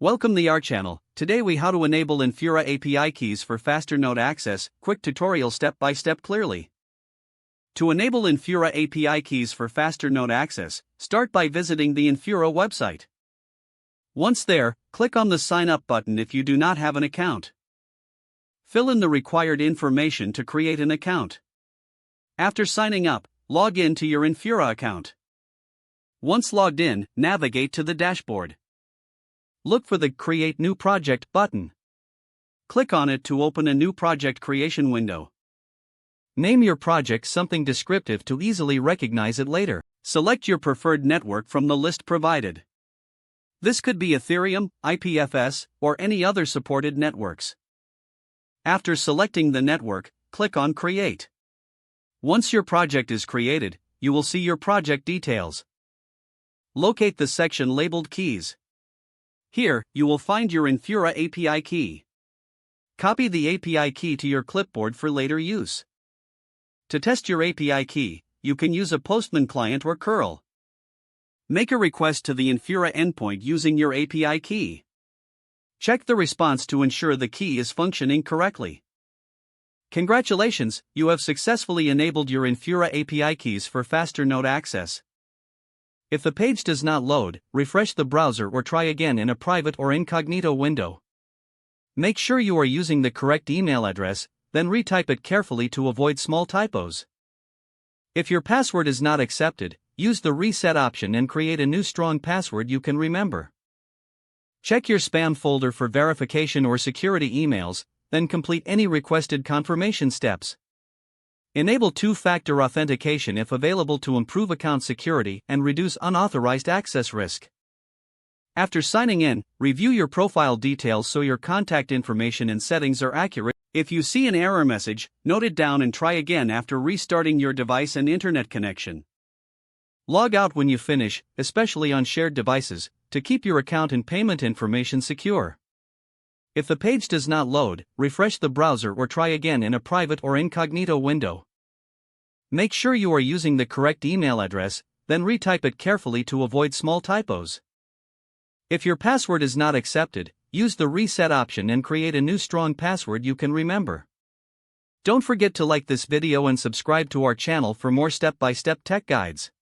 Welcome to our channel. Today we how to enable Infura API keys for faster node access. Quick tutorial step by step clearly. To enable Infura API keys for faster node access, start by visiting the Infura website. Once there, click on the Sign Up button if you do not have an account. Fill in the required information to create an account. After signing up, log in to your Infura account. Once logged in, navigate to the dashboard. Look for the Create New Project button. Click on it to open a new project creation window. Name your project something descriptive to easily recognize it later. Select your preferred network from the list provided. This could be Ethereum, IPFS, or any other supported networks. After selecting the network, click on Create. Once your project is created, you will see your project details. Locate the section labeled Keys. Here, you will find your Infura API key. Copy the API key to your clipboard for later use. To test your API key, you can use a Postman client or curl. Make a request to the Infura endpoint using your API key. Check the response to ensure the key is functioning correctly. Congratulations, you have successfully enabled your Infura API keys for faster node access. If the page does not load, refresh the browser or try again in a private or incognito window. Make sure you are using the correct email address, then retype it carefully to avoid small typos. If your password is not accepted, use the reset option and create a new strong password you can remember. Check your spam folder for verification or security emails, then complete any requested confirmation steps. Enable two-factor authentication if available to improve account security and reduce unauthorized access risk. After signing in, review your profile details so your contact information and settings are accurate. If you see an error message, note it down and try again after restarting your device and internet connection. Log out when you finish, especially on shared devices, to keep your account and payment information secure. If the page does not load, refresh the browser or try again in a private or incognito window. Make sure you are using the correct email address, then retype it carefully to avoid small typos. If your password is not accepted, use the reset option and create a new strong password you can remember. Don't forget to like this video and subscribe to our channel for more step-by-step tech guides.